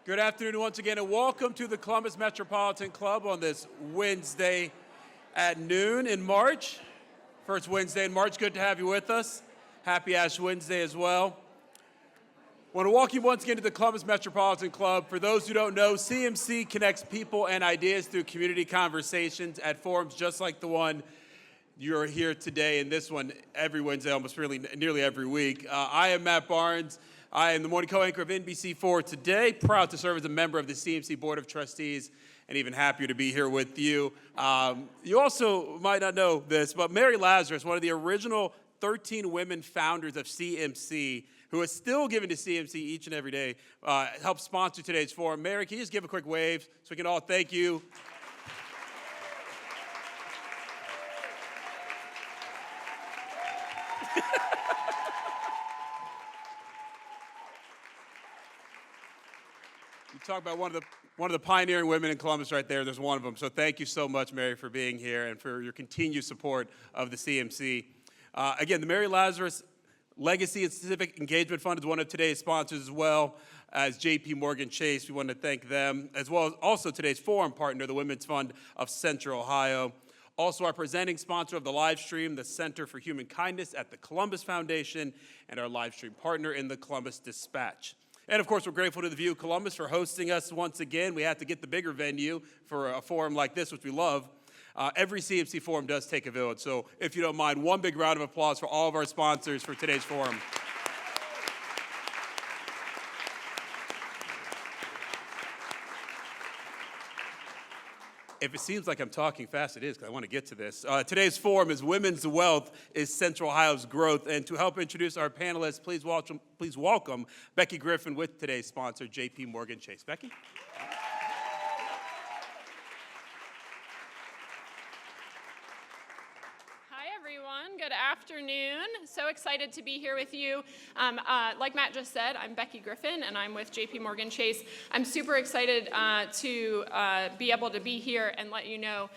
Good afternoon once again, and welcome to the Columbus Metropolitan Club on this Wednesday at noon in March. First Wednesday in March, good to have you with us. Happy Ash Wednesday as well. I want to welcome you once again to the Columbus Metropolitan Club. For those who don't know, CMC connects people and ideas through community conversations at forums just like the one you're here today, and this one every Wednesday, almost really nearly every week. I am Matt Barnes. I am the morning co-anchor of NBC4 today, proud to serve as a member of the CMC Board of Trustees, and even happier to be here with you. You also might not know this, but Mary Lazarus, one of the original 13 women founders of CMC, who is still giving to CMC each and every day, helped sponsor today's forum. Mary, can you just give a quick wave so we can all thank you? You talk about one of the pioneering women in Columbus right there. There's one of them. So thank you so much, Mary, for being here and for your continued support of the CMC. Again, the Mary Lazarus Legacy and Civic Engagement Fund is one of today's sponsors, as well as J.P. Morgan Chase. We want to thank them, as well as also today's forum partner, the Women's Fund of Central Ohio. Also, our presenting sponsor of the live stream, the Center for Human Kindness at the Columbus Foundation, and our live stream partner in the Columbus Dispatch. And of course, we're grateful to the View of Columbus for hosting us once again. We had to get the bigger venue for a forum like this, which we love. Every CMC forum does take a village. So if you don't mind, one big round of applause for all of our sponsors for today's forum. If it seems like I'm talking fast, it is, because I want to get to this. Today's forum is Women's Wealth is Central Ohio's Growth. And to help introduce our panelists, please welcome Becky Griffin with today's sponsor, J.P. Morgan Chase. Becky? Good afternoon. So excited to be here with you. Like Matt just said, I'm Becky Griffin, and I'm with J.P. Morgan Chase. I'm super excited to be able to be here and let you know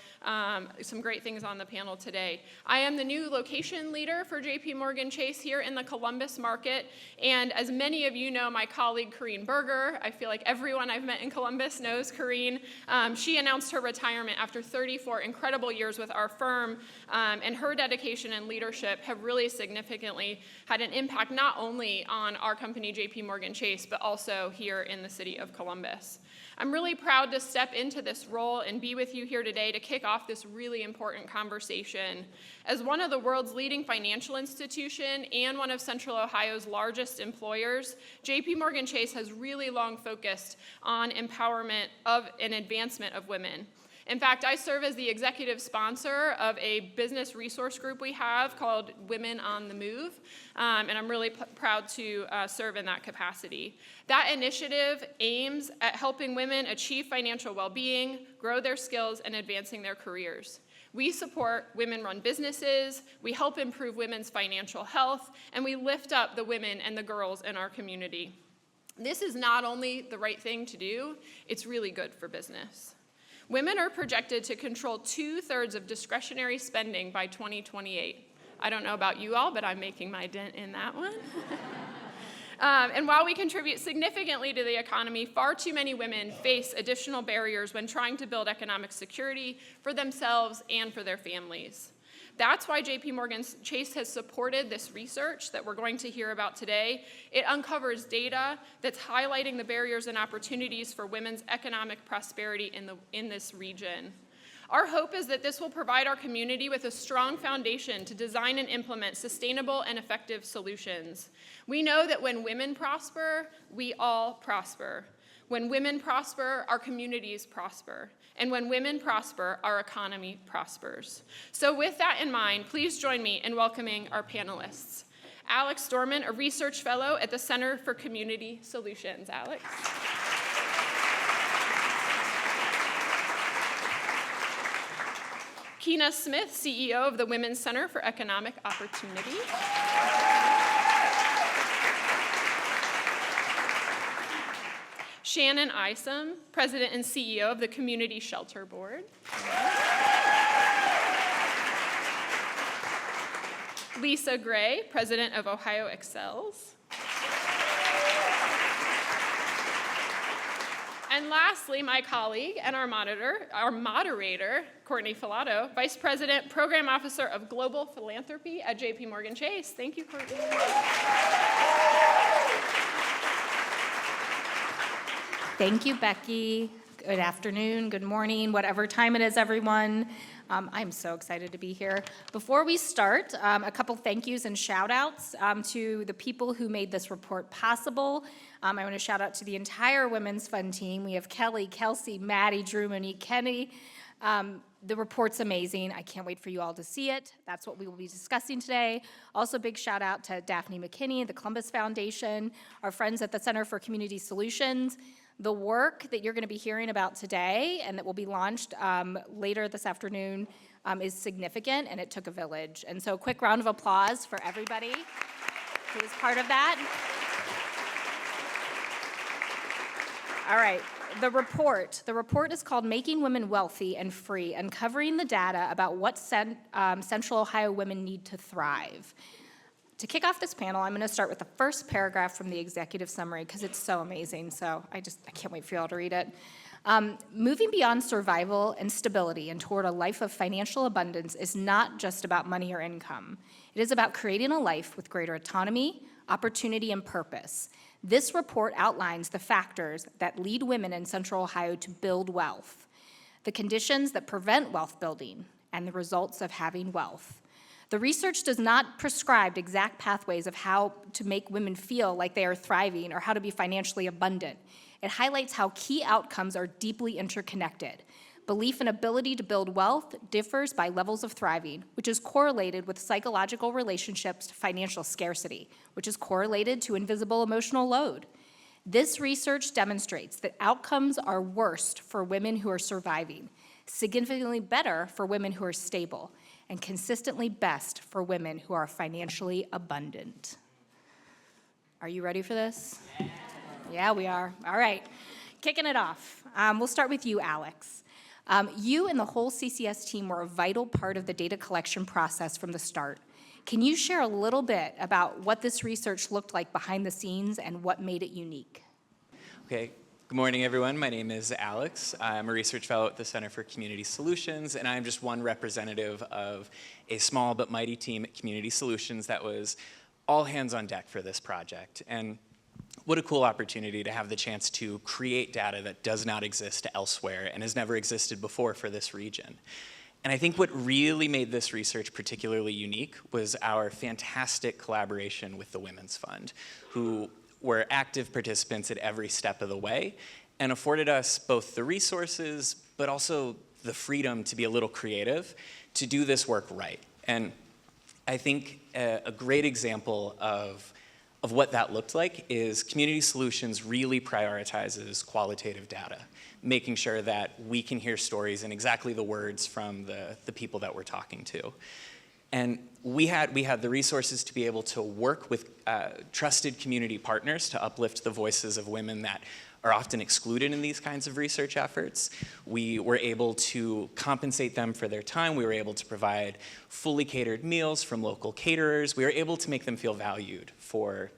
some great things on the panel today. I am the new location leader for J.P. Morgan Chase here in the Columbus market, and as many of you know, my colleague Corrine Berger, I feel like everyone I've met in Columbus knows Corrine. She announced her retirement after 34 incredible years with our firm, and her dedication and leadership have really significantly had an impact not only on our company, J.P. Morgan Chase, but also here in the city of Columbus. I'm really proud to step into this role and be with you here today to kick off this really important conversation. As one of the world's leading financial institution and one of Central Ohio's largest employers, J.P. Morgan Chase has really long focused on empowerment of and advancement of women. In fact, I serve as the executive sponsor of a business resource group we have called Women on the Move, and I'm really proud to serve in that capacity. That initiative aims at helping women achieve financial well-being, grow their skills, and advancing their careers. We support women-run businesses, we help improve women's financial health, and we lift up the women and the girls in our community. This is not only the right thing to do, it's really good for business. Women are projected to control 2/3 of discretionary spending by 2028. I don't know about you all, but I'm making my dent in that one. And while we contribute significantly to the economy, far too many women face additional barriers when trying to build economic security for themselves and for their families. That's why J.P. Morgan Chase has supported this research that we're going to hear about today. It uncovers data that's highlighting the barriers and opportunities for women's economic prosperity in this region. Our hope is that this will provide our community with a strong foundation to design and implement sustainable and effective solutions. We know that when women prosper, we all prosper. When women prosper, our communities prosper. And when women prosper, our economy prospers. So with that in mind, please join me in welcoming our panelists. Alex Dorman, a research fellow at the Center for Community Solutions. Alex. Keena Smith, CEO of the Women's Center for Economic Opportunity. Shannon Isom, President and CEO of the Community Shelter Board. Lisa Gray, President of Ohio Excels. And lastly, my colleague and our moderator, Courtney Filato, Vice President, Program Officer of Global Philanthropy at JP Morgan Chase. Thank you, Courtney. Thank you, Becky. Good afternoon, good morning, whatever time it is, everyone. I'm so excited to be here. Before we start, a couple thank yous and shout outs to the people who made this report possible. I want to shout out to the entire Women's Fund team. We have Kelly, Kelsey, Maddie, Drew, Monique, Kenny. The report's amazing. I can't wait for you all to see it. That's what we will be discussing today. Also, big shout out to Daphne McKinney, the Columbus Foundation, our friends at the Center for Community Solutions. The work that you're going to be hearing about today and that will be launched later this afternoon is significant, and it took a village. And so a quick round of applause for everybody who was part of that. All right, the report. The report is called Making Women Wealthy and Free, Uncovering the Data About What Central Ohio Women Need to Thrive. To kick off this panel, I'm going to start with the first paragraph from the executive summary because it's so amazing, so I can't wait for you all to read it. Moving beyond survival and stability and toward a life of financial abundance is not just about money or income. It is about creating a life with greater autonomy, opportunity, and purpose. This report outlines the factors that lead women in Central Ohio to build wealth, the conditions that prevent wealth building, and the results of having wealth. The research does not prescribe exact pathways of how to make women feel like they are thriving or how to be financially abundant. It highlights how key outcomes are deeply interconnected. Belief and ability to build wealth differs by levels of thriving, which is correlated with psychological relationships to financial scarcity, which is correlated to invisible emotional load. This research demonstrates that outcomes are worst for women who are surviving, significantly better for women who are stable, and consistently best for women who are financially abundant. Are you ready for this? Yeah, we are. All right, kicking it off. We'll start with you, Alex. You and the whole CCS team were a vital part of the data collection process from the start. Can you share a little bit about what this research looked like behind the scenes and what made it unique? Okay. Good morning, everyone. My name is Alex. I'm a research fellow at the Center for Community Solutions, and I'm just one representative of a small but mighty team at Community Solutions that was all hands on deck for this project. And what a cool opportunity to have the chance to create data that does not exist elsewhere and has never existed before for this region. And I think what really made this research particularly unique was our fantastic collaboration with the Women's Fund, who were active participants at every step of the way and afforded us both the resources but also the freedom to be a little creative to do this work right. And I think a great example of what that looked like is Community Solutions really prioritizes qualitative data, making sure that we can hear stories in exactly the words from the people that we're talking to. And we had the resources to be able to work with trusted community partners to uplift the voices of women that are often excluded in these kinds of research efforts. We were able to compensate them for their time. We were able to provide fully catered meals from local caterers. We were able to make them feel valued for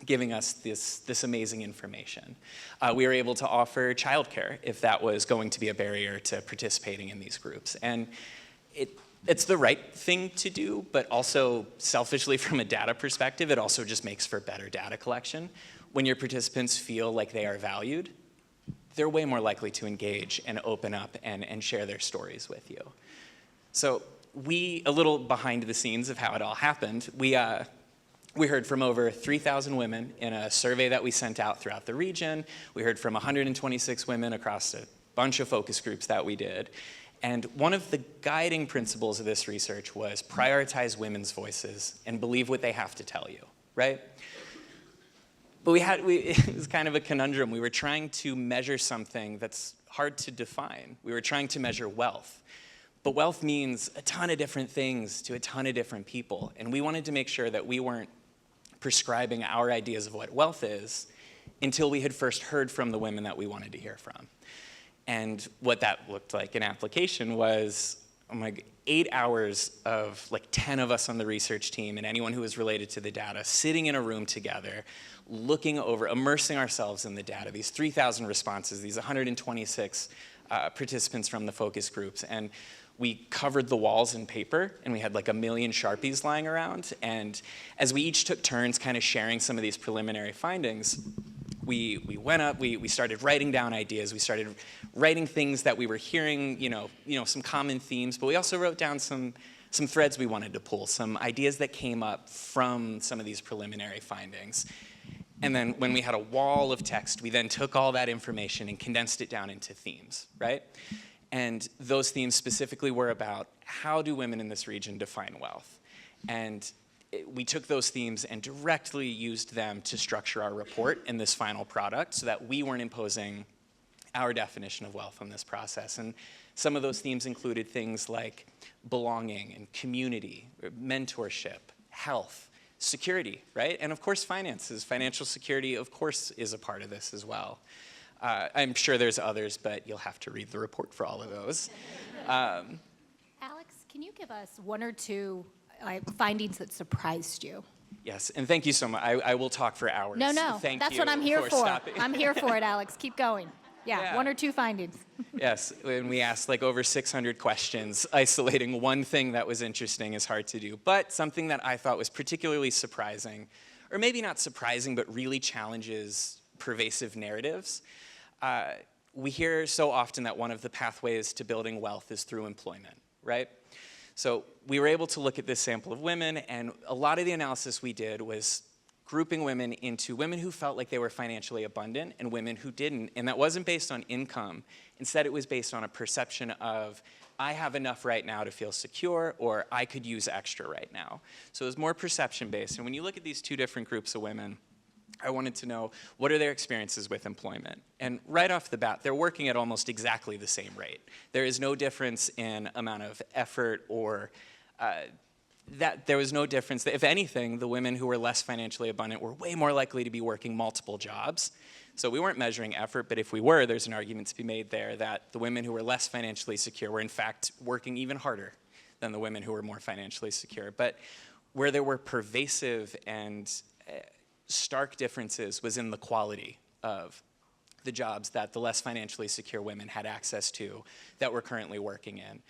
giving us this amazing information. We were able to offer childcare if that was going to be a barrier to participating in these groups. And it's the right thing to do, but also selfishly from a data perspective, it also just makes for better data collection. When your participants feel like they are valued, they're way more likely to engage and open up and share their stories with you. So a little behind the scenes of how it all happened, we heard from over 3,000 women in a survey that we sent out throughout the region. We heard from 126 women across a bunch of focus groups that we did. And one of the guiding principles of this research was prioritize women's voices and believe what they have to tell you, right? But it was kind of a conundrum. We were trying to measure something that's hard to define. We were trying to measure wealth. But wealth means a ton of different things to a ton of different people. And we wanted to make sure that we weren't prescribing our ideas of what wealth is until we had first heard from the women that we wanted to hear from. And what that looked like in application was 8 hours of like 10 of us on the research team and anyone who was related to the data sitting in a room together, looking over, immersing ourselves in the data, these 3,000 responses, these 126 participants from the focus groups. And we covered the walls in paper, and we had like 1 million Sharpies lying around. And as we each took turns kind of sharing some of these preliminary findings, we went up, we started writing down ideas, we started writing things that we were hearing, some common themes, but we also wrote down some threads we wanted to pull, some ideas that came up from some of these preliminary findings. And then when we had a wall of text, we then took all that information and condensed it down into themes, right? And those themes specifically were about how do women in this region define wealth? And we took those themes and directly used them to structure our report in this final product so that we weren't imposing our definition of wealth on this process. And some of those themes included things like belonging and community, mentorship, health, security, right? And of course, finances. Financial security, of course, is a part of this as well. I'm sure there's others, but you'll have to read the report for all of those. Alex, can you give us one or two findings that surprised you? Yes, and thank you so much. I will talk for hours. No, Thank that's you what I'm here for. stopping. I'm here for it, Alex. Keep going. Yeah, one or two findings. Yes, and we asked like over 600 questions. Isolating one thing that was interesting is hard to do, but something that I thought was particularly surprising, or maybe not surprising, but really challenges pervasive narratives. We hear so often that one of the pathways to building wealth is through employment, right? So we were able to look at this sample of women, and a lot of the analysis we did was grouping women into women who felt like they were financially abundant and women who didn't. And that wasn't based on income. Instead, it was based on a perception of, I have enough right now to feel secure, or I could use extra right now. So it was more perception-based. And when you look at these two different groups of women, I wanted to know, what are their experiences with employment? And right off the bat, they're working at almost exactly the same rate. There is no difference in amount of effort or there was no difference. If anything, the women who were less financially abundant were way more likely to be working multiple jobs. So we weren't measuring effort, but if we were, there's an argument to be made there that the women who were less financially secure were in fact working even harder than the women who were more financially secure. But where there were pervasive and stark differences was in the quality of the jobs that the less financially secure women had access to that we're currently working in.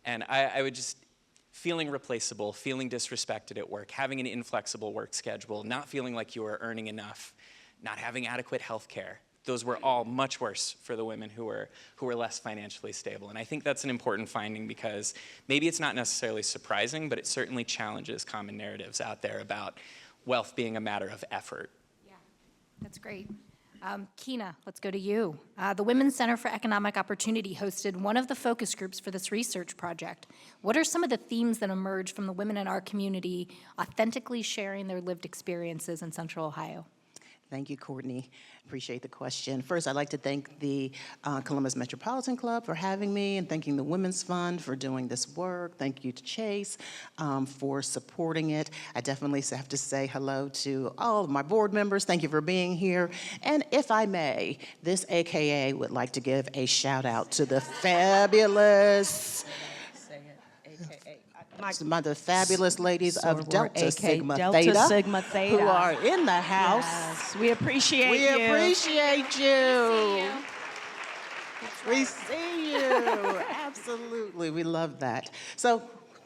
And I would just, feeling replaceable, feeling disrespected at work, having an inflexible work schedule, not feeling like you were earning enough, not having adequate health care, those were all much worse for the women who were less financially stable. And I think that's an important finding because maybe it's not necessarily surprising, but it certainly challenges common narratives out there about wealth being a matter of effort. Yeah, that's great. Keena, let's go to you. The Women's Center for Economic Opportunity hosted one of the focus groups for this research project. What are some of the themes that emerge from the women in our community authentically sharing their lived experiences in Central Ohio? Thank you, Courtney. Appreciate the question. First, I'd like to thank the Columbus Metropolitan Club for having me and thanking the Women's Fund for doing this work. Thank you to Chase for supporting it. I definitely have to say hello to all of my board members. Thank you for being here. And if I may, this AKA would like to give a shout out to the fabulous the fabulous ladies of Delta Sigma Theta who are in the house. Yes, we appreciate We you. appreciate you. We see you. Absolutely. We love that. So,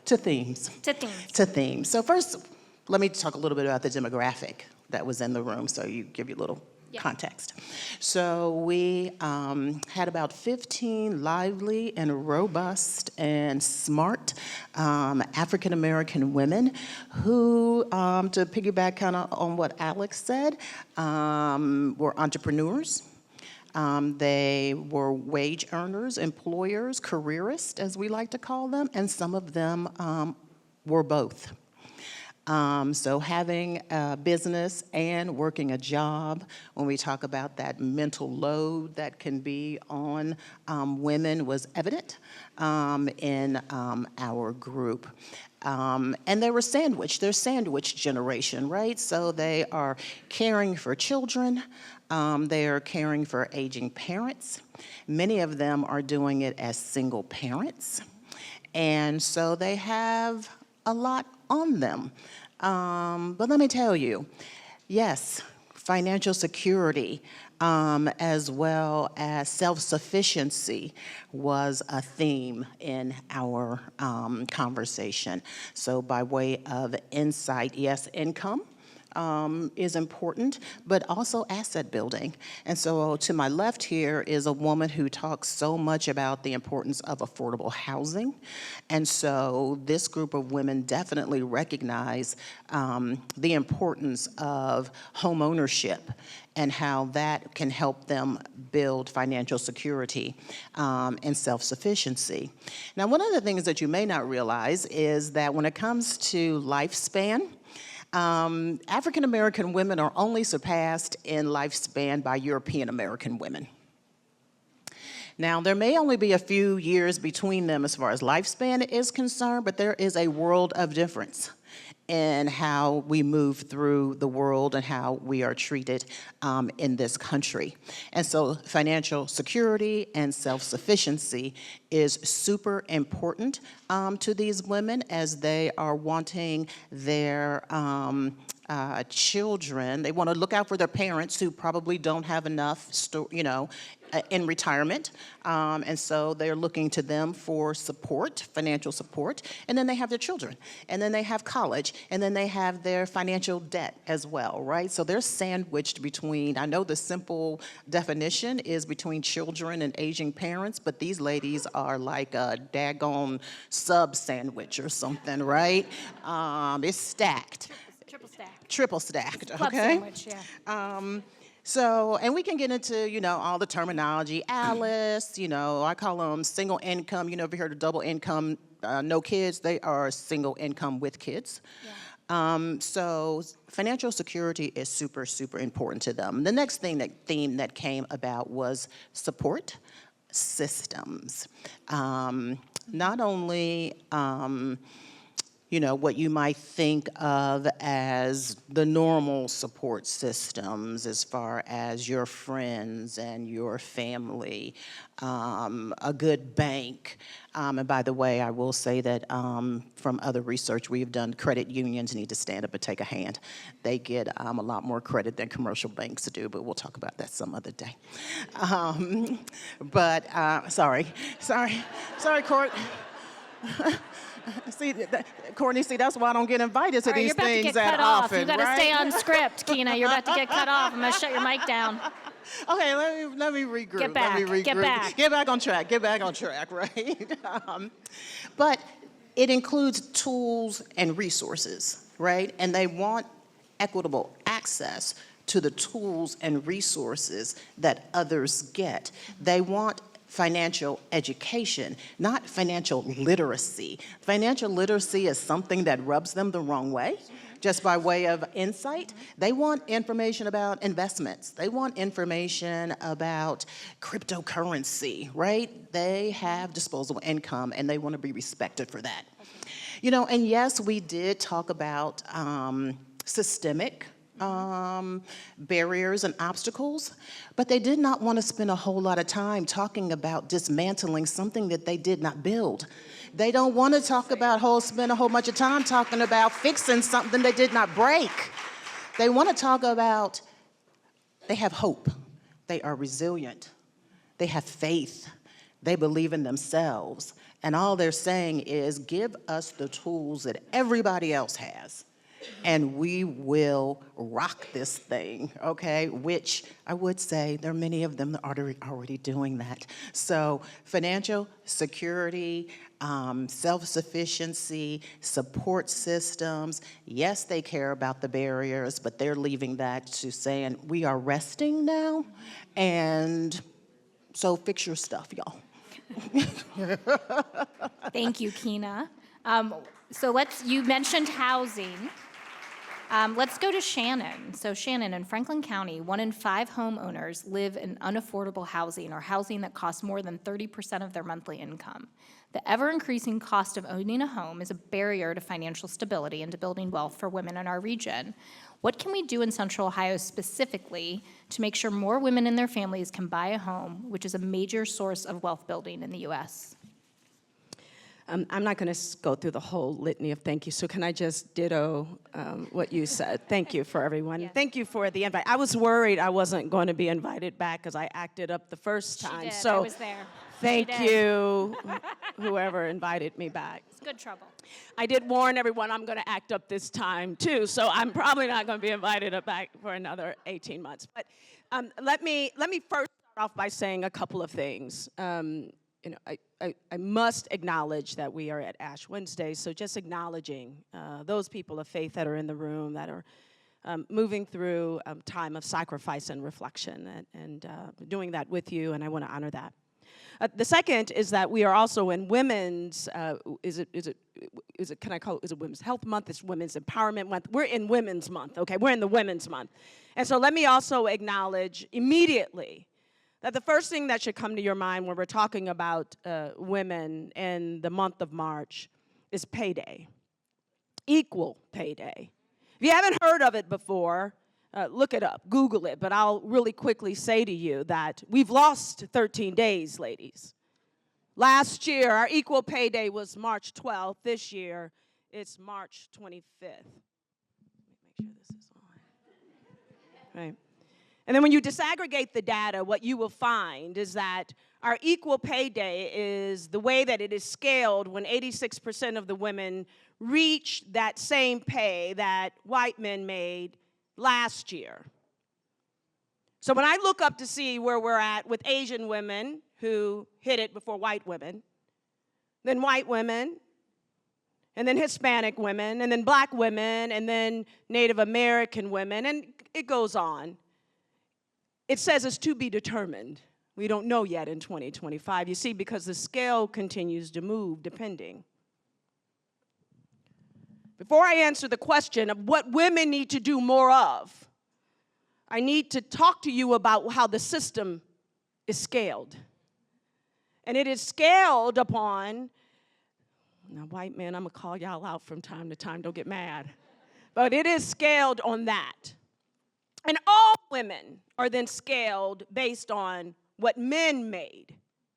to themes. To themes. So first, let me talk a little bit about the demographic that was in the room so you give you a little context. So we had about 15 lively and robust and smart African-American women who, to piggyback kind of on what Alex said, were entrepreneurs. They were wage earners, employers, careerists, as we like to call them, and some of them were both. So having a business and working a job, when we talk about that mental load that can be on women, was evident in our group. And they were sandwiched. They're sandwich generation, right? So they are caring for children. They are caring for aging parents. Many of them are doing it as single parents. And so they have a lot on them. But let me tell you, yes, financial security, as well as self-sufficiency was a theme in our conversation. So by way of insight, yes, income is important, but also asset building. And so to my left here is a woman who talks so much about the importance of affordable housing. And so this group of women definitely recognize the importance of home ownership and how that can help them build financial security and self-sufficiency. Now, one of the things that you may not realize is that when it comes to lifespan, African American women are only surpassed in lifespan by European American women. Now, there may only be a few years between them as far as lifespan is concerned, but there is a world of difference in how we move through the world and how we are treated in this country. And so financial security and self-sufficiency is super important to these women as they are wanting their children. They want to look out for their parents who probably don't have enough, in retirement. And so they're looking to them for support, financial support. And then they have their children. And then they have college. And then they have their financial debt as well, right? So they're sandwiched between, I know the simple definition is between children and aging parents, but these ladies are like a daggone sub sandwich or something, right? It's stacked. Triple stack. Triple stacked, Club okay? sandwich, yeah. So, and we can get into, all the terminology. Alice, I call them single income. If you heard of double income, no kids, they are single income with kids. Yeah. So financial security is super, super important to them. The next theme that came about was support systems. Not only what you might think of as the normal support systems as far as your friends and your family, a good bank. And by the way, I will say that from other research we've done, credit unions need to stand up and take a hand. They get a lot more credit than commercial banks do, but we'll talk about that some other day. Sorry, Court. Courtney, that's why I don't get invited to these things that often, You got to stay on script, Keena. You're about to get cut off. I'm going to shut your mic down. Okay, let me regroup. Get back. Get back on track, right? But it includes tools and resources, right? And they want equitable access to the tools and resources that others get. They want financial education, not financial literacy. Financial literacy is something that rubs them the wrong way. Just by way of insight, they want information about investments. They want information about cryptocurrency, right? They have disposable income and they want to be respected for that. And yes, we did talk about systemic barriers and obstacles, but they did not want to spend a whole lot of time talking about dismantling something that they did not build. They don't want to spend a whole bunch of time talking about fixing something they did not break. They want to talk about they have hope, they are resilient, they have faith, they believe in themselves, and all they're saying is give us the tools that everybody else has, and we will rock this thing, okay? Which I would say there are many of them that are already doing that. So financial security, self-sufficiency, support systems, yes, they care about the barriers, but they're leaving that to saying, we are resting now, and so fix your stuff, y'all. Thank you, Keena. So you mentioned housing. Let's go to Shannon. So Shannon, in Franklin County, 1 in 5 homeowners live in unaffordable housing or housing that costs more than 30% of their monthly income. The ever-increasing cost of owning a home is a barrier to financial stability and to building wealth for women in our region. What can we do in Central Ohio specifically to make sure more women and their families can buy a home, which is a major source of wealth building in the U.S.? I'm not going to go through the whole litany of thank you, so can I just ditto what you said? Thank you for everyone. Yes. Thank you for the invite. I was worried I wasn't going to be invited back because I acted up the first time. She did. So I was there. thank She did. you, whoever invited me back. It's good trouble. I did warn everyone I'm going to act up this time, too, so I'm probably not going to be invited back for another 18 months. But let me first start off by saying a couple of things. You know, I must acknowledge that we are at Ash Wednesday, so just acknowledging those people of faith that are in the room that are moving through a time of sacrifice and reflection, and doing that with you, and I want to honor that. The second is that we are also in women's, is it Women's Health Month? It's Women's Empowerment Month. We're in Women's Month, okay? We're in the Women's Month. And so let me also acknowledge immediately that the first thing that should come to your mind when we're talking about women in the month of March is payday, equal payday. If you haven't heard of it before, look it up, Google it, but I'll really quickly say to you that we've lost 13 days, ladies. Last year, our equal pay day was March 12th. This year, it's March 25th. Let me make sure this is on. Right. And then when you disaggregate the data, what you will find is that our equal pay day is the way that it is scaled when 86% of the women reach that same pay that white men made last year. So when I look up to see where we're at with Asian women who hit it before white women, then white women, and then Hispanic women, and then black women, and then Native American women, and it goes on. It says it's to be determined. We don't know yet in 2025. You see, because the scale continues to move depending. Before I answer the question of what women need to do more of, I need to talk to you about how the system is scaled. And it is scaled upon, now white men, I'm gonna call y'all out from time to time, don't get mad. But it is scaled on that. And all women are then scaled based on what men made,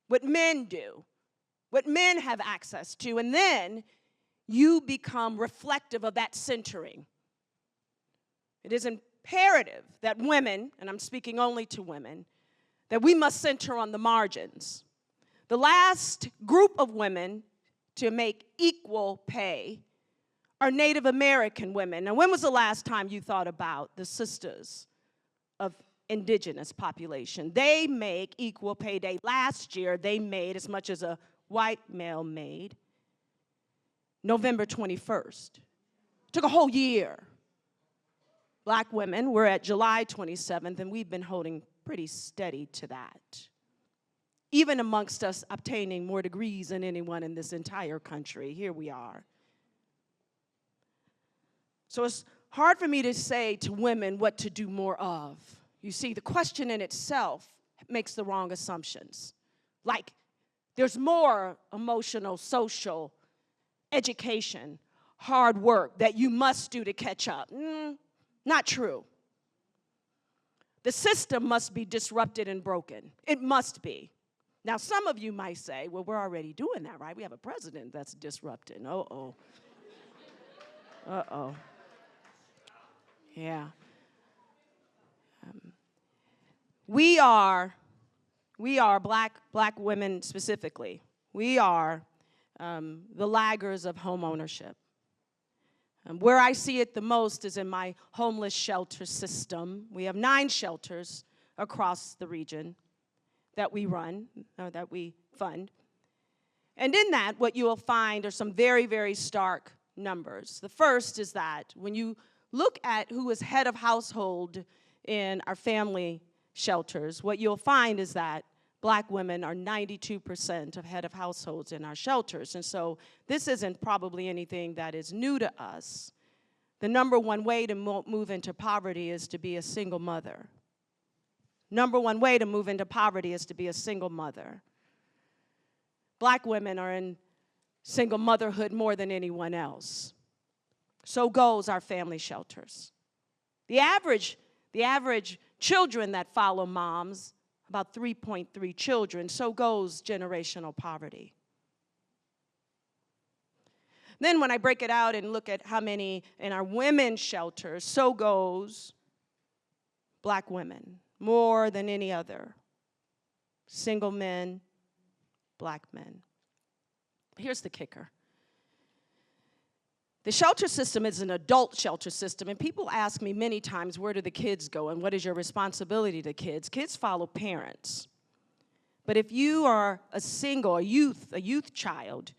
what men do, what men have access to, and then you become reflective of that centering. It is imperative that women, and I'm speaking only to women, that we must center on the margins. The last group of women to make equal pay are Native American women. Now, when was the last time you thought about the sisters of indigenous population? They make equal pay day. Last year, they made as much as a white male made, November 21st. Took a whole year. Black women, we're at July 27th, and we've been holding pretty steady to that. Even amongst us obtaining more degrees than anyone in this entire country, here we are. So it's hard for me to say to women what to do more of. You see, the question in itself makes the wrong assumptions. Like, there's more emotional, social, education, hard work that you must do to catch up. Not true. The system must be disrupted and broken. It must be. Now, some of you might say, well, we're already doing that, right? We have a president that's disrupting. Uh-oh. Uh-oh. Yeah. We are black women specifically. We are the laggers of home ownership. Where I see it the most is in my homeless shelter system. We have 9 shelters across the region that we run, or that we fund. And in that, what you will find are some very, very stark numbers. The first is that when you look at who is head of household in our family shelters, what you'll find is that black women are 92% of head of households in our shelters. And so this isn't probably anything that is new to us. The number one way to move into poverty is to be a single mother. Number one way to move into poverty is to be a single mother. Black women are in single motherhood more than anyone else. So goes our family shelters. The average children that follow moms, about 3.3 children, so goes generational poverty. Then when I break it out and look at how many in our women's shelters, so goes black women, more than any other. Single men, black men. Here's the kicker. The shelter system is an adult shelter system, and people ask me many times, where do the kids go and what is your responsibility to kids? Kids follow parents. But if you are a youth child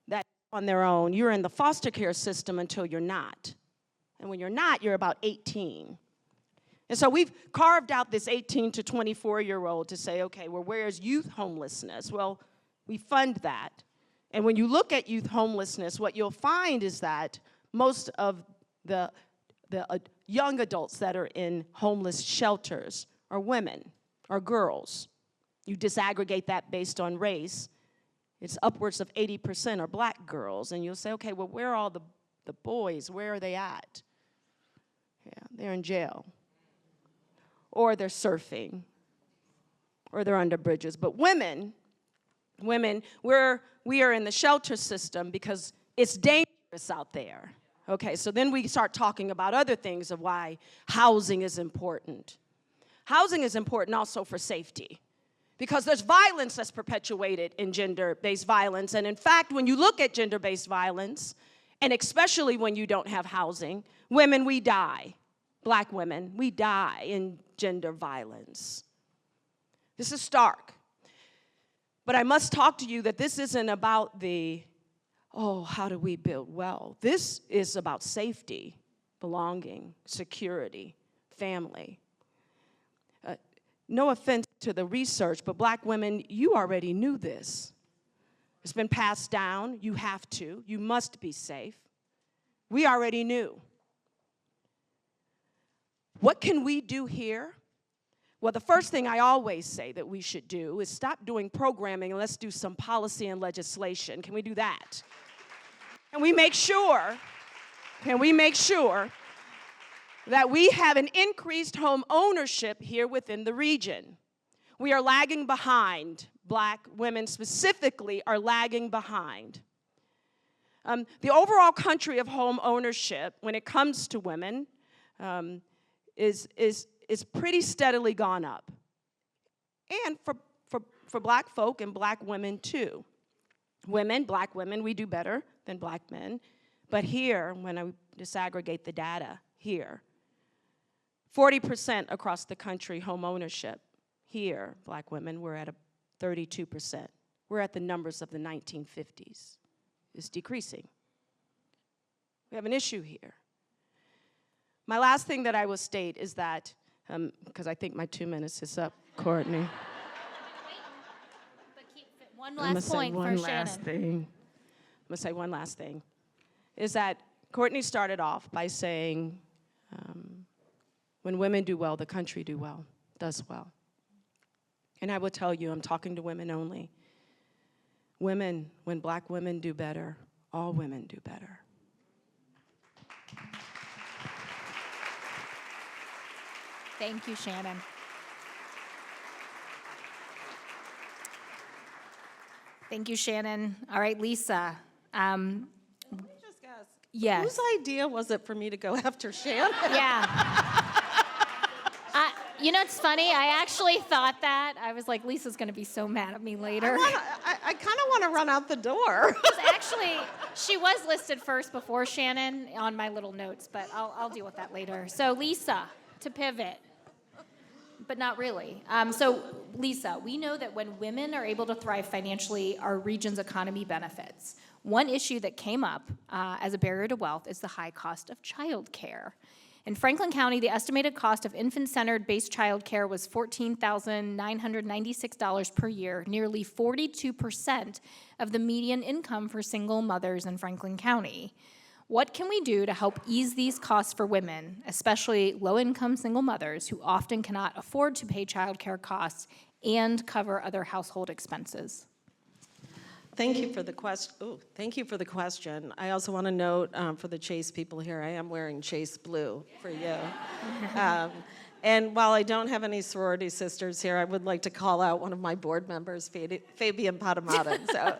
that's on their own, you're in the foster care system until you're not. And when you're not, you're about 18. And so we've carved out this 18 to 24-year-old to say, okay, well, where's youth homelessness? Well, we fund that. And when you look at youth homelessness, what you'll find is that most of the young adults that are in homeless shelters are women, are girls. You disaggregate that based on race. It's upwards of 80% are black girls. And you'll say, okay, well, where are all the boys? Where are they at? Yeah, they're in jail. Or they're surfing. Or they're under bridges. But women, we are in the shelter system because it's dangerous out there. Okay, so then we start talking about other things of why housing is important. Housing is important also for safety because there's violence that's perpetuated in gender-based violence. And in fact, when you look at gender-based violence, and especially when you don't have housing, women, we die. Black women, we die in gender violence. This is stark. But I must talk to you that this isn't about how do we build wealth? This is about safety, belonging, security, family. No offense to the research, but black women, you already knew this. It's been passed down. You have to. You must be safe. We already knew. What can we do here? Well, the first thing I always say that we should do is stop doing programming and let's do some policy and legislation. Can we do that? Can we make sure that we have an increased home ownership here within the region? We are lagging behind. Black women specifically are lagging behind. The overall country of home ownership, when it comes to women, is pretty steadily gone up. And for black folk and black women too. Black women, we do better than black men. But here, when I disaggregate the data, here, 40% across the country home ownership. Here, black women, we're at a 32%. We're at the numbers of the 1950s. It's decreasing. We have an issue here. My last thing that I will state is that, because I think my 2 minutes is up, Courtney. But keep one last point for Shannon. I'm gonna say one last thing, is that Courtney started off by saying, when women do well, the country does well. And I will tell you, I'm talking to women only. Women, when black women do better, all women do better. Thank you, Shannon. Thank you, Shannon. All right, Lisa. Let me just guess. Yes. Whose idea was it for me to go after Shannon? Yeah. You know, it's funny. I actually thought that. I was like, Lisa's going to be so mad at me later. I kind of want to run out the door. Actually, she was listed first before Shannon on my little notes, but I'll deal with that later. So, Lisa, to pivot, but not really. So, Lisa, we know that when women are able to thrive financially, our region's economy benefits. One issue that came up as a barrier to wealth is the high cost of childcare. In Franklin County, the estimated cost of infant-centered based child care was $14,996 per year, nearly 42% of the median income for single mothers in Franklin County. What can we do to help ease these costs for women, especially low-income single mothers who often cannot afford to pay child care costs and cover other household expenses? Thank you for the question. I also want to note for the Chase people here, I am wearing Chase blue for you. And while I don't have any sorority sisters here, I would like to call out one of my board members, Fabian Padamata. So,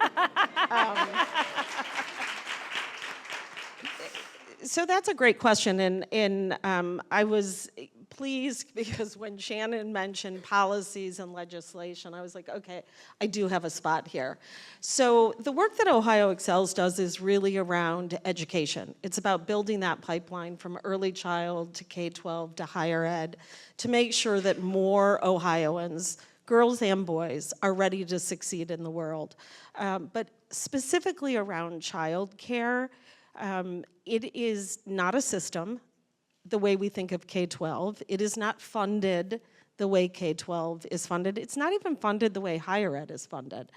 So that's a great question, and I was pleased because when Shannon mentioned policies and legislation, I was like, okay, I do have a spot here. So the work that Ohio Excels does is really around education. It's about building that pipeline from early child to K-12 to higher ed to make sure that more Ohioans, girls and boys, are ready to succeed in the world. But specifically around childcare, it is not a system the way we think of K-12. It is not funded the way K-12 is funded. It's not even funded the way higher ed is funded.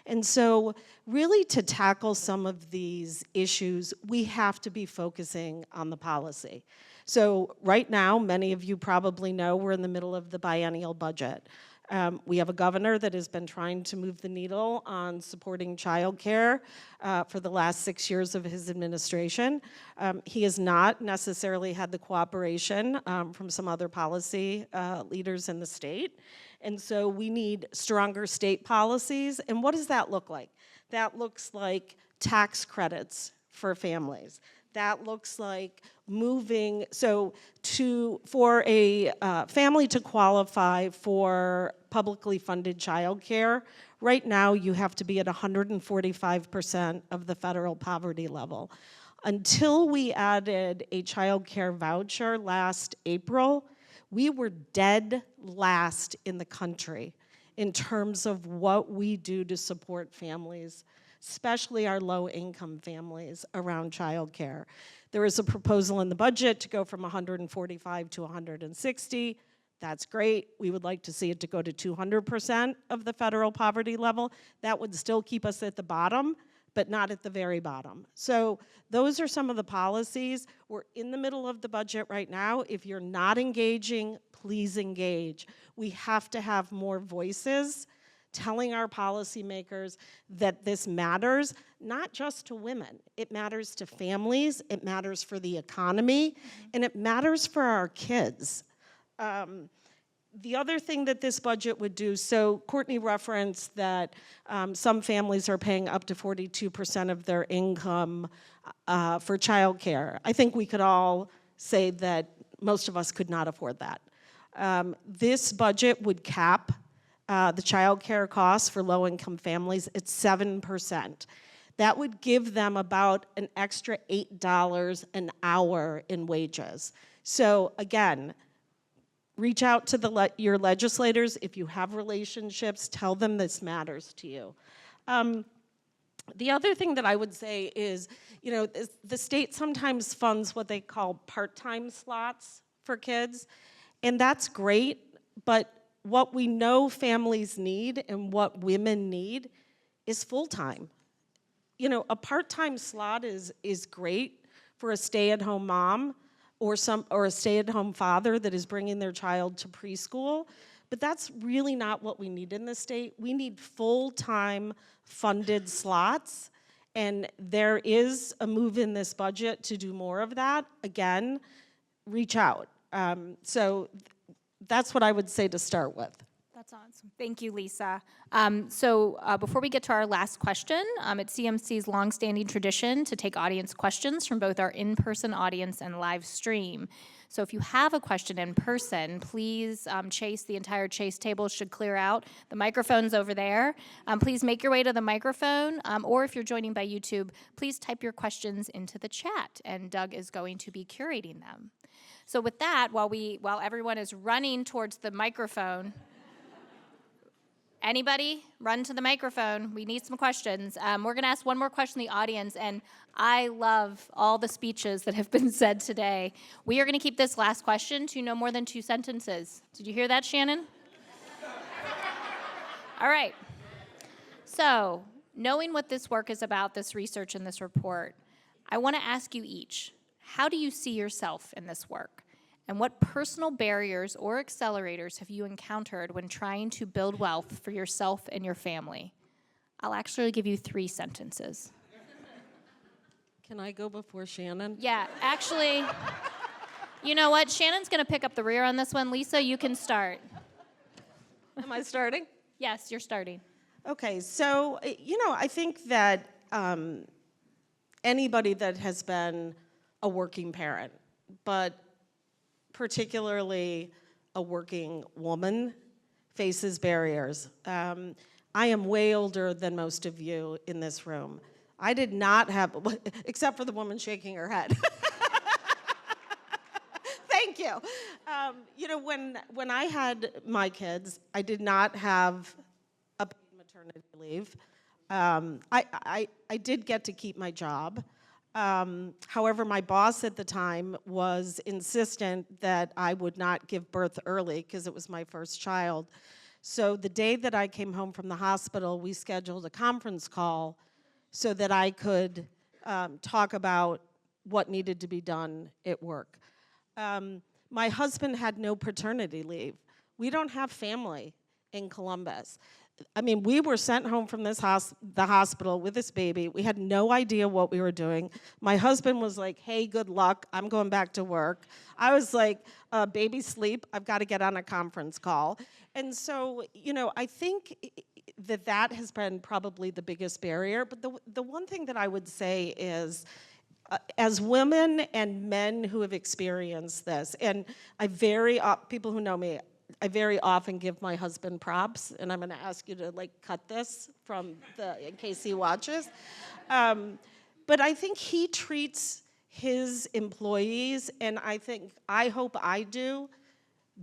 And so really to tackle some of these issues, we have to be focusing on the policy. So right now, many of you probably know we're in the middle of the biennial budget. We have a governor that has been trying to move the needle on supporting childcare for the last 6 years of his administration. He has not necessarily had the cooperation from some other policy leaders in the state. And so we need stronger state policies. And what does that look like? That looks like tax credits for families. That looks like moving, so for a family to qualify for publicly funded childcare, right now you have to be at 145% of the federal poverty level. Until we added a childcare voucher last April, we were dead last in the country in terms of what we do to support families, especially our low-income families, around childcare. There is a proposal in the budget to go from 145 to 160. That's great. We would like to see it to go to 200% of the federal poverty level. That would still keep us at the bottom, but not at the very bottom. So those are some of the policies. We're in the middle of the budget right now. If you're not engaging, please engage. We have to have more voices telling our policymakers that this matters, not just to women. It matters to families, it matters for the economy, and it matters for our kids. The other thing that this budget would do, so Courtney referenced that some families are paying up to 42% of their income for childcare. I think we could all say that most of us could not afford that. This budget would cap the child care costs for low-income families at 7%. That would give them about an extra $8 an hour in wages. So again, reach out to your legislators. If you have relationships, tell them this matters to you. The other thing that I would say is, you know, the state sometimes funds what they call part-time slots for kids, and that's great, but what we know families need and what women need is full-time. You know, a part-time slot is great for a stay-at-home mom or a stay-at-home father that is bringing their child to preschool, but that's really not what we need in the state. We need full-time funded slots, and there is a move in this budget to do more of that. Again, reach out. So that's what I would say to start with. That's awesome. Thank you, Lisa. Before we get to our last question, it's CMC's longstanding tradition to take audience questions from both our in-person audience and live stream. So if you have a question in person, please, Chase, the entire Chase table should clear out. The microphone's over there. Please make your way to the microphone, or if you're joining by YouTube, please type your questions into the chat, and Doug is going to be curating them. So with that, while everyone is running towards the microphone, anybody run to the microphone? We need some questions. We're going to ask one more question in the audience, and I love all the speeches that have been said today. We are going to keep this last question to no more than 2 sentences. Did you hear that, Shannon? All right. So, knowing what this work is about, this research and this report, I want to ask you each, how do you see yourself in this work? And what personal barriers or accelerators have you encountered when trying to build wealth for yourself and your family? I'll actually give you 3 sentences. Can I go before Shannon? Yeah, actually, you know what? Shannon's going to pick up the rear on this one. Lisa, you can start. Am I starting? Yes, you're starting. Okay, so, you know, I think that anybody that has been a working parent, but particularly a working woman faces barriers. I am way older than most of you in this room. I did not have, except for the woman shaking her head. Thank you. You know, when I had my kids, I did not have a paid maternity leave. I did get to keep my job. However, my boss at the time was insistent that I would not give birth early because it was my first child. So the day that I came home from the hospital, we scheduled a conference call so that I could talk about what needed to be done at work. My husband had no paternity leave. We don't have family in Columbus. I mean, we were sent home from the hospital with this baby. We had no idea what we were doing. My husband was like, hey, good luck. I'm going back to work. I was like, baby sleep. I've got to get on a conference call. And so, you know, I think that has been probably the biggest barrier. But the one thing that I would say is, as women and men who have experienced this, and people who know me, I very often give my husband props, and I'm going to ask you to like cut this in case he watches. But I think he treats his employees, and I hope I do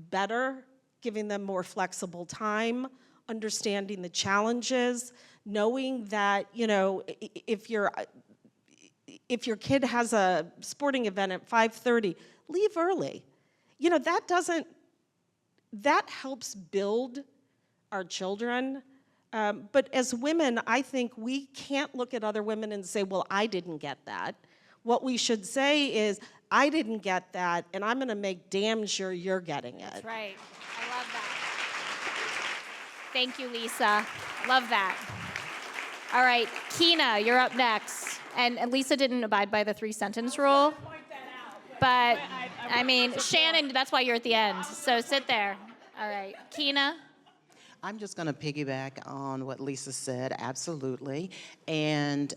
better, giving them more flexible time, understanding the challenges, knowing that, you know, if your kid has a sporting event at 5:30, leave early. You know, that helps build our children. But as women, I think we can't look at other women and say, well, I didn't get that. What we should say is, I didn't get that, and I'm going to make damn sure you're getting it. That's right. I love that. Thank you, Lisa. Love that. All right, Keena, you're up next. And Lisa didn't abide by the 3-sentence rule. But, I mean, Shannon, that's why you're at the end. So sit there. All right, Keena. I'm just going to piggyback on what Lisa said, absolutely. And,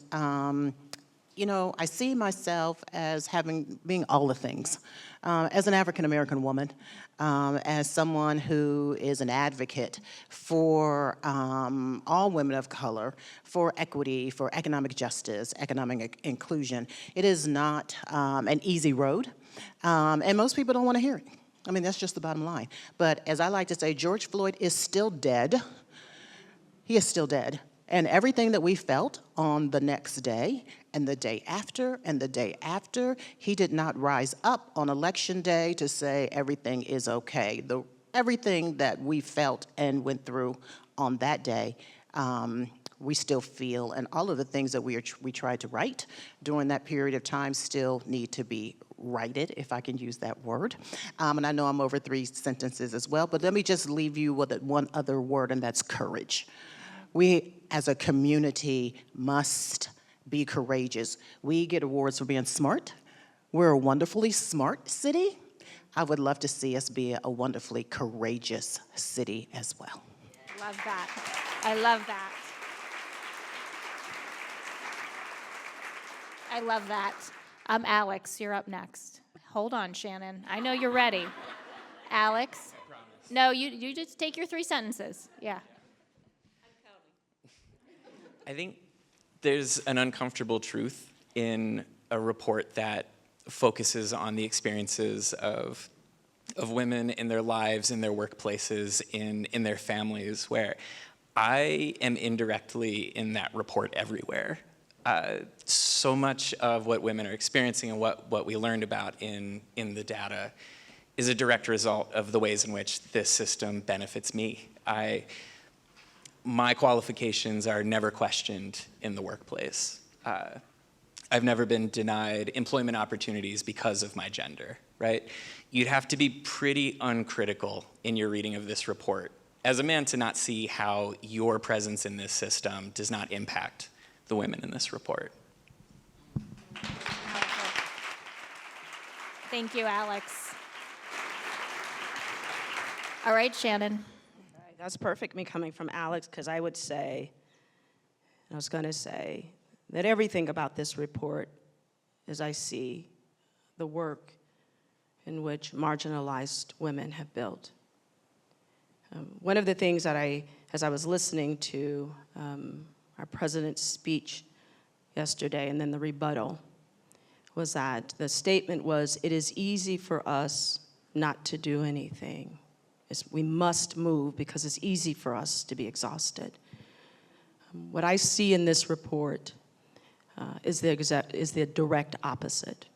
you know, I see myself as being all the things. As an African-American woman, as someone who is an advocate for all women of color, for equity, for economic justice, economic inclusion, it is not an easy road, and most people don't want to hear it. I mean, that's just the bottom line. But as I like to say, George Floyd is still dead. He is still dead. And everything that we felt on the next day and the day after and the day after, he did not rise up on election day to say everything is okay. Everything that we felt and went through on that day, we still feel, and all of the things that we tried to write during that period of time still need to be righted, if I can use that word. And I know I'm over 3 sentences as well, but let me just leave you with one other word, and that's courage. We, as a community, must be courageous. We get awards for being smart. We're a wonderfully smart city. I would love to see us be a wonderfully courageous city as well. Love that. I love that. I love that. Alex, you're up next. Hold on, Shannon. I know you're ready. Alex? I promise. No, you just take your 3 sentences. Yeah. I think there's an uncomfortable truth in a report that focuses on the experiences of women in their lives, in their workplaces, in their families, where I am indirectly in that report everywhere. So much of what women are experiencing and what we learned about in the data is a direct result of the ways in which this system benefits me. My qualifications are never questioned in the workplace. I've never been denied employment opportunities because of my gender, right? You'd have to be pretty uncritical in your reading of this report as a man to not see how your presence in this system does not impact the women in this report. Thank you, Alex. All right, Shannon. That's perfect, me coming from Alex, because I was going to say that everything about this report, as I see the work in which marginalized women have built. One of the things that as I was listening to our president's speech yesterday and then the rebuttal, was that the statement was, it is easy for us not to do anything. We must move because it's easy for us to be exhausted. What I see in this report is the direct opposite.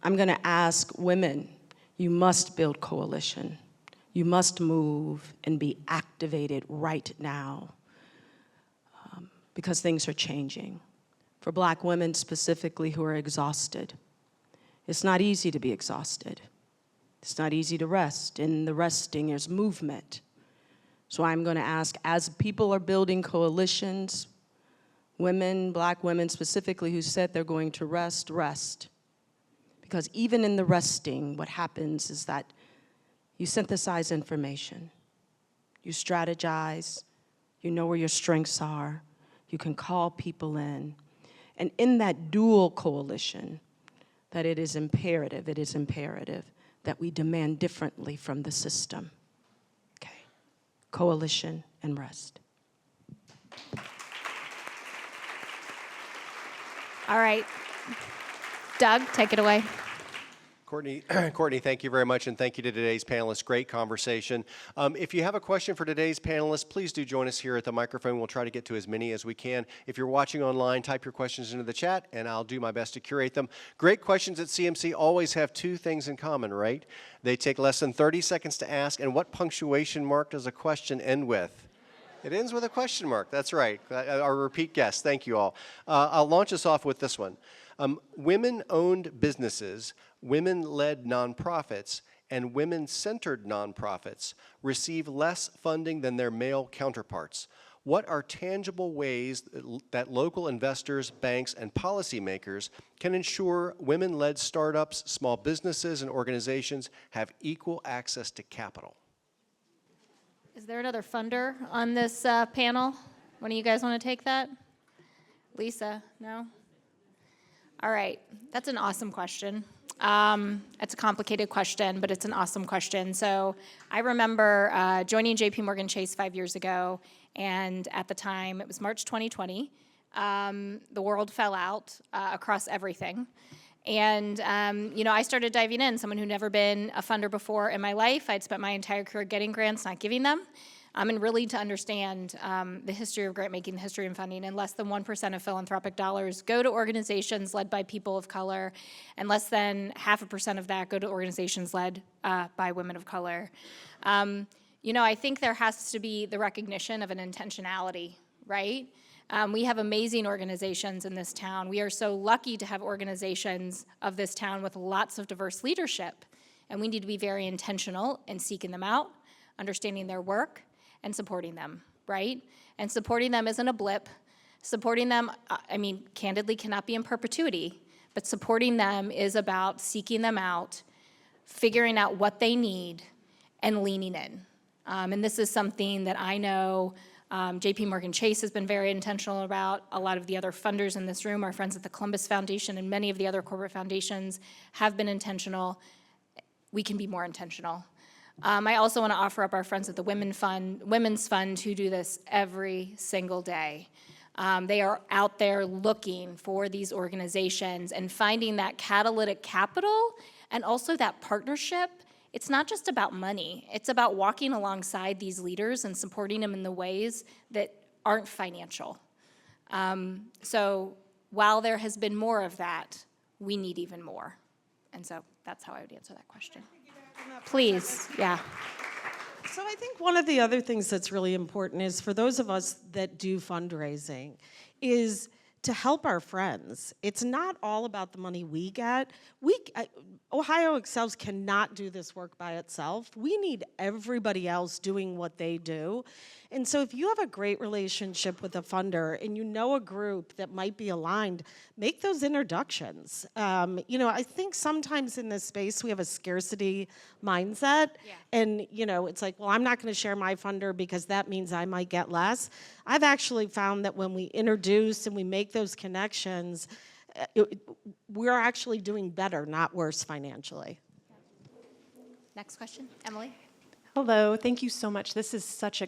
I'm going to ask women, you must build coalition. You must move and be activated right now because things are changing. For Black women specifically who are exhausted, it's not easy to be exhausted. It's not easy to rest. In the resting, there's movement. So I'm going to ask, as people are building coalitions, women, Black women specifically, who said they're going to rest, rest. Because even in the resting, what happens is that you synthesize information. You strategize. You know where your strengths are. You can call people in. And in that dual coalition, that it is imperative that we demand differently from the system. Okay, coalition and rest. All right. Doug, take it away. Courtney, thank you very much, and thank you to today's panelists. Great conversation. If you have a question for today's panelists, please do join us here at the microphone. We'll try to get to as many as we can. If you're watching online, type your questions into the chat, and I'll do my best to curate them. Great questions at CMC always have two things in common, right? They take less than 30 seconds to ask, and what punctuation mark does a question end with? It ends with a question mark. That's right. Our repeat guest. Thank you all. I'll launch us off with this one. Women-owned businesses, women-led nonprofits, and women-centered nonprofits receive less funding than their male counterparts. What are tangible ways that local investors, banks, and policymakers can ensure women-led startups, small businesses, and organizations have equal access to capital? Is there another funder on this panel? One of you guys want to take that? Lisa, no? All right, that's an awesome question. It's a complicated question, but it's an awesome question. So I remember joining JP Morgan Chase 5 years ago, and at the time, it was March 2020. The world fell out across everything. And, I started diving in, someone who'd never been a funder before in my life. I'd spent my entire career getting grants, not giving them. And really to understand the history of grant making, the history of funding, and less than 1% of philanthropic dollars go to organizations led by people of color, and less than 0.5% of that go to organizations led by women of color. I think there has to be the recognition of an intentionality, right? We have amazing organizations in this town. We are so lucky to have organizations of this town with lots of diverse leadership, and we need to be very intentional in seeking them out, understanding their work, and supporting them, right? And supporting them isn't a blip. Supporting them, candidly cannot be in perpetuity, but supporting them is about seeking them out, figuring out what they need, and leaning in. And this is something that I know JP Morgan Chase has been very intentional about. A lot of the other funders in this room, our friends at the Columbus Foundation and many of the other corporate foundations have been intentional. We can be more intentional. I also want to offer up our friends at the Women's Fund who do this every single day. They are out there looking for these organizations and finding that catalytic capital and also that partnership. It's not just about money. It's about walking alongside these leaders and supporting them in the ways that aren't financial. So while there has been more of that, we need even more. And so that's how I would answer that question. Please, yeah. So I think one of the other things that's really important is for those of us that do fundraising is to help our friends. It's not all about the money we get. Ohio Excels cannot do this work by itself. We need everybody else doing what they do. And so if you have a great relationship with a funder and you know a group that might be aligned, make those introductions. I think sometimes in this space we have a scarcity mindset. Yeah. And, it's like, well, I'm not going to share my funder because that means I might get less. I've actually found that when we introduce and we make those connections, we're actually doing better, not worse financially. Next question, Emily. Hello, thank you so much. This is such a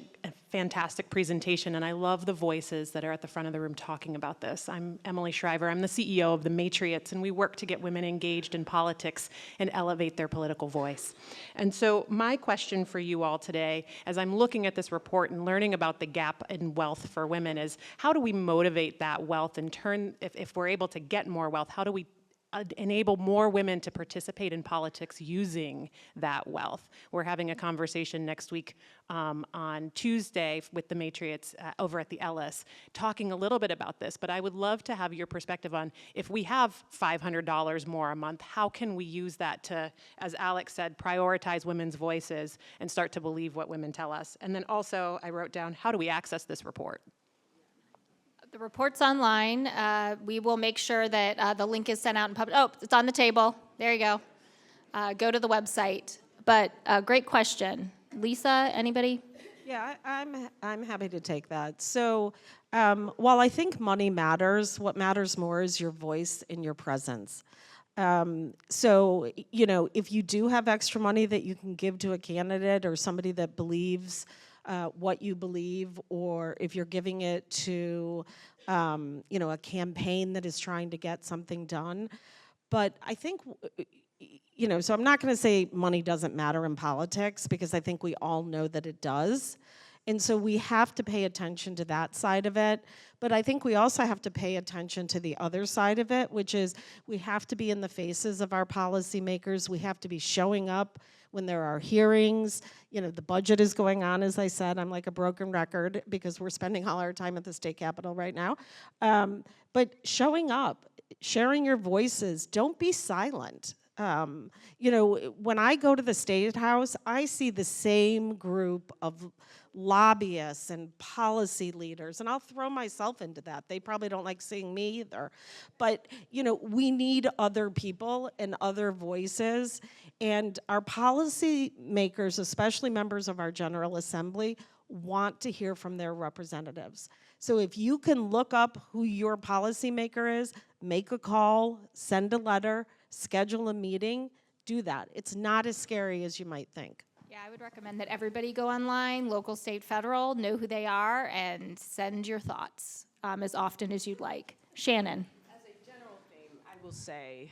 fantastic presentation, and I love the voices that are at the front of the room talking about this. I'm Emily Shriver. I'm the CEO of the Matriots, and we work to get women engaged in politics and elevate their political voice. And so my question for you all today, as I'm looking at this report and learning about the gap in wealth for women, is how do we motivate that wealth and turn, if we're able to get more wealth, how do we enable more women to participate in politics using that wealth? We're having a conversation next week on Tuesday with the Matriots over at the Ellis, talking a little bit about this, but I would love to have your perspective on, if we have $500 more a month, how can we use that to, as Alex said, prioritize women's voices and start to believe what women tell us? And then also, I wrote down, how do we access this report? The report's online. We will make sure that the link is sent out in public. Oh, it's on the table. There you go. Go to the website. But great question. Lisa, anybody? Yeah, I'm happy to take that. So while I think money matters, what matters more is your voice and your presence. So, you know, if you do have extra money that you can give to a candidate or somebody that believes what you believe, or if you're giving it to, you know, a campaign that is trying to get something done. But I think, you know, so I'm not going to say money doesn't matter in politics, because I think we all know that it does. And so we have to pay attention to that side of it. But I think we also have to pay attention to the other side of it, which is we have to be in the faces of our policymakers. We have to be showing up when there are hearings. You know, the budget is going on, as I said. I'm like a broken record because we're spending all our time at the state capitol right now. But showing up, sharing your voices, don't be silent. You know, when I go to the State House, I see the same group of lobbyists and policy leaders, and I'll throw myself into that. They probably don't like seeing me either. But, you know, we need other people and other voices, and our policy makers, especially members of our General Assembly, want to hear from their representatives. So if you can look up who your policymaker is, make a call, send a letter, schedule a meeting, do that. It's not as scary as you might think. Yeah, I would recommend that everybody go online, local, state, federal, know who they are, and send your thoughts as often as you'd like. Shannon. As a general thing, I will say,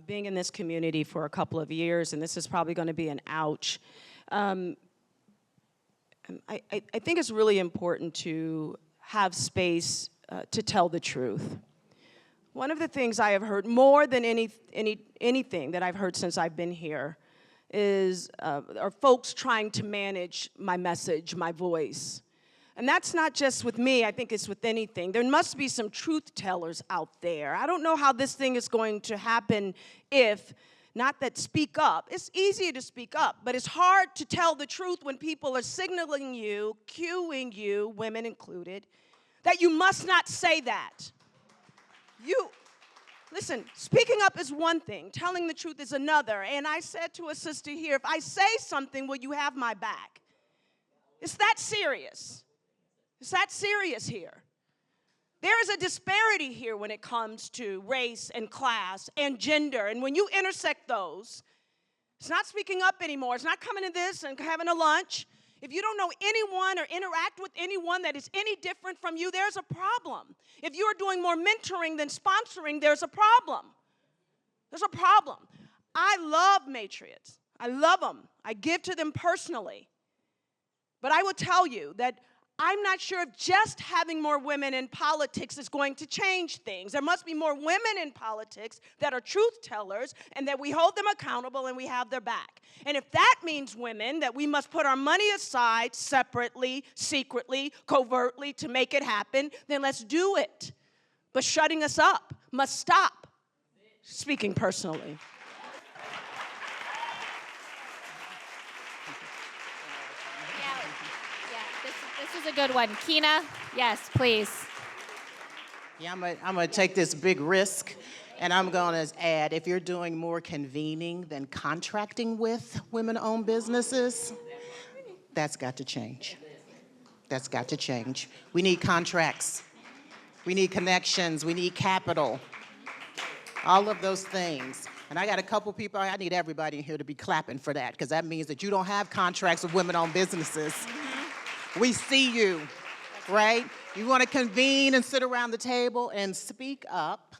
being in this community for a couple of years, and this is probably going to be an ouch, I think it's really important to have space to tell the truth. One of the things I have heard more than anything that I've heard since I've been here is are folks trying to manage my message, my voice. And that's not just with me, I think it's with anything. There must be some truth tellers out there. I don't know how this thing is going to happen if, not that speak up, it's easier to speak up, but it's hard to tell the truth when people are signaling you, cueing you, women included, that you must not say that. Listen, speaking up is one thing, telling the truth is another. And I said to a sister here, if I say something, will you have my back? It's that serious. It's that serious here. There is a disparity here when it comes to race and class and gender. And when you intersect those, it's not speaking up anymore. It's not coming to this and having a lunch. If you don't know anyone or interact with anyone that is any different from you, there's a problem. If you are doing more mentoring than sponsoring, there's a problem. There's a problem. I love Matriots. I love them. I give to them personally. But I will tell you that I'm not sure if just having more women in politics is going to change things. There must be more women in politics that are truth tellers and that we hold them accountable and we have their back. And if that means women, that we must put our money aside separately, secretly, covertly to make it happen, then let's do it. But shutting us up must stop. Speaking personally. This is a good one. Keena, yes, please. Yeah, I'm gonna take this big risk, and I'm gonna add, if you're doing more convening than contracting with women-owned businesses, that's got to change. That's got to change. We need contracts. We need connections. We need capital. All of those things. And I got a couple people, I need everybody in here to be clapping for that, because that means that you don't have contracts with women-owned businesses. We see you, right? You want to convene and sit around the table and speak up.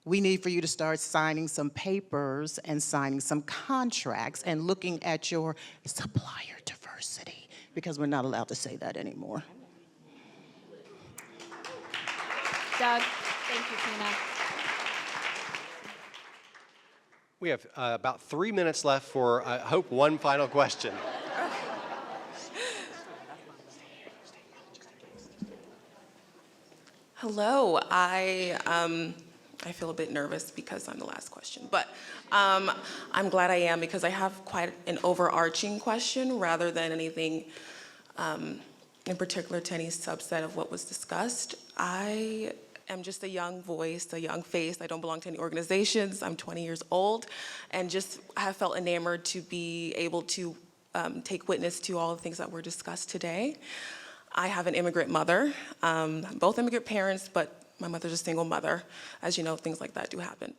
We need for you to start signing some papers and signing some contracts and looking at your supplier diversity, because we're not allowed to say that anymore. Doug, thank you, Keena. We have about 3 minutes left for, I hope, one final question. Hello. I feel a bit nervous because I'm the last question, but I'm glad I am, because I have quite an overarching question rather than anything in particular to any subset of what was discussed. I am just a young voice, a young face. I don't belong to any organizations. I'm 20 years old, and just have felt enamored to be able to take witness to all the things that were discussed today. I have an immigrant mother, both immigrant parents, but my mother's a single mother. As you know, things like that do happen.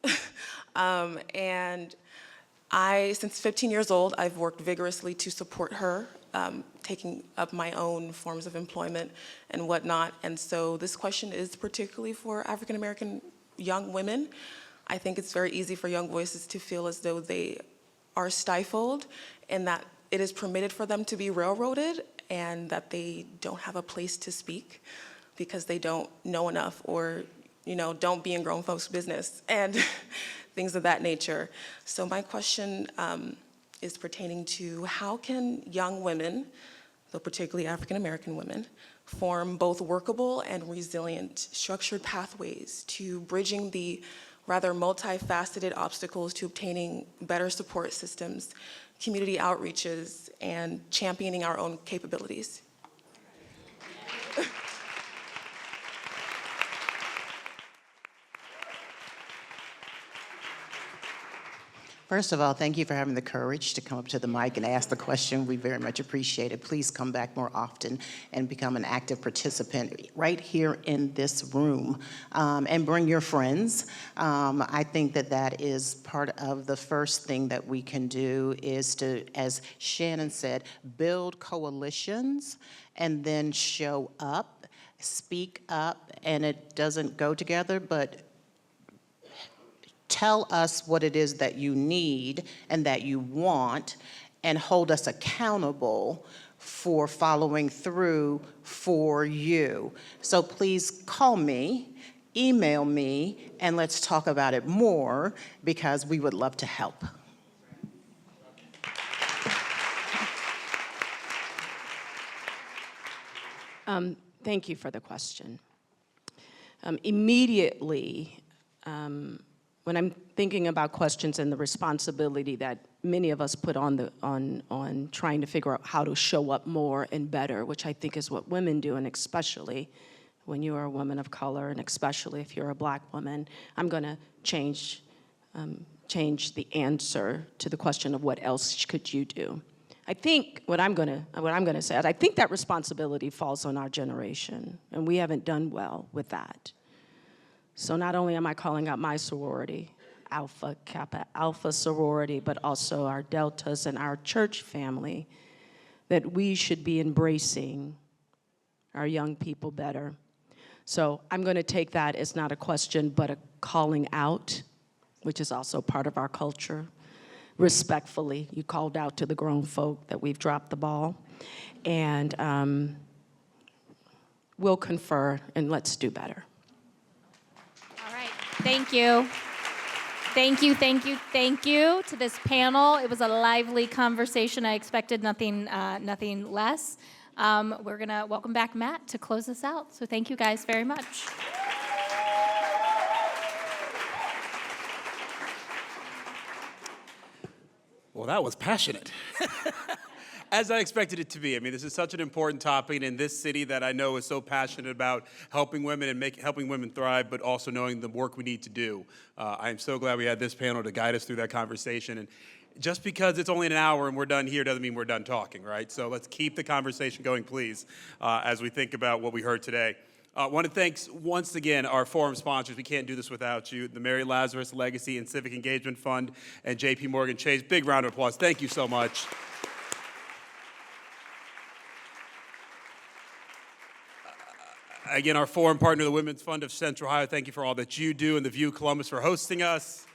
And since 15 years old, I've worked vigorously to support her, taking up my own forms of employment and whatnot. And so this question is particularly for African American young women. I think it's very easy for young voices to feel as though they are stifled, and that it is permitted for them to be railroaded, and that they don't have a place to speak because they don't know enough, or don't be in grown folks' business and things of that nature. So my question is pertaining to how can young women, though particularly African American women, form both workable and resilient structured pathways to bridging the rather multifaceted obstacles to obtaining better support systems, community outreaches, and championing our own capabilities? First of all, thank you for having the courage to come up to the mic and ask the question. We very much appreciate it. Please come back more often and become an active participant right here in this room, and bring your friends. I think that is part of the first thing that we can do, is to, as Shannon said, build coalitions and then show up, speak up, and it doesn't go together, but tell us what it is that you need and that you want, and hold us accountable for following through for you. So please call me, email me, and let's talk about it more, because we would love to help. Thank you for the question. Immediately, when I'm thinking about questions and the responsibility that many of us put on trying to figure out how to show up more and better, which I think is what women do, and especially when you are a woman of color, and especially if you're a Black woman, I'm going to change the answer to the question of what else could you do. I think what I'm going to say is I think that responsibility falls on our generation, and we haven't done well with that. So not only am I calling out my sorority, Alpha Kappa Alpha sorority, but also our Deltas and our church family, that we should be embracing our young people better. So I'm going to take that as not a question, but a calling out, which is also part of our culture. Respectfully, you called out to the grown folk that we've dropped the ball. And we'll confer, and let's do better. Thank you. Thank you, thank you, thank you to this panel. It was a lively conversation. I expected nothing less. We're gonna welcome back Matt to close us out. So thank you guys very much. Well, that was passionate. As I expected it to be. I mean, this is such an important topic in this city that I know is so passionate about helping women and helping women thrive, but also knowing the work we need to do. I'm so glad we had this panel to guide us through that conversation. And just because it's only an hour and we're done here doesn't mean we're done talking, right? So let's keep the conversation going, please, as we think about what we heard today. I want to thank once again our forum sponsors. We can't do this without you. The Mary Lazarus Legacy and Civic Engagement Fund and JP Morgan Chase. Big round of applause. Thank you so much. Again, our forum partner, the Women's Fund of Central Ohio. Thank you for all that you do, and the View Columbus for hosting us.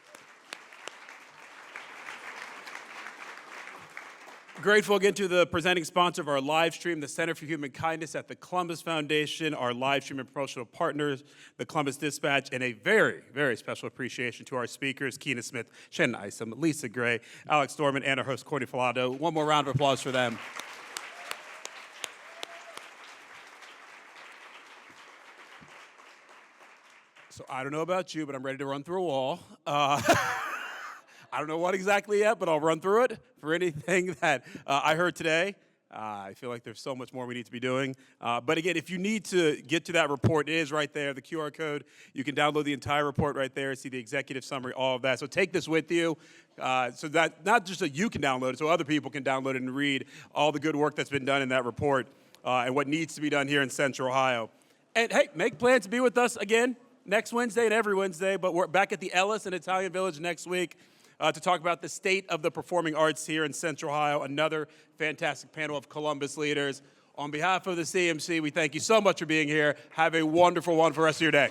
Grateful again to the presenting sponsor of our live stream, the Center for Human Kindness at the Columbus Foundation, our live stream and promotional partners, the Columbus Dispatch, and a very, very special appreciation to our speakers, Keena Smith, Shannon Isom, Lisa Gray, Alex Dorman, and our host, Courtney Filato. One more round of applause for them. So I don't know about you, but I'm ready to run through a wall. I don't know what exactly yet, but I'll run through it for anything that I heard today. I feel like there's so much more we need to be doing. But again, if you need to get to that report, it is right there, the QR code. You can download the entire report right there, see the executive summary, all of that. So take this with you so that not just that you can download it, so other people can download it and read all the good work that's been done in that report and what needs to be done here in Central Ohio. And hey, make plans to be with us again next Wednesday and every Wednesday, but we're back at the Ellis in Italian Village next week. To talk about the state of the performing arts here in Central Ohio. Another fantastic panel of Columbus leaders. On behalf of the CMC, we thank you so much for being here. Have a wonderful, wonderful rest of your day.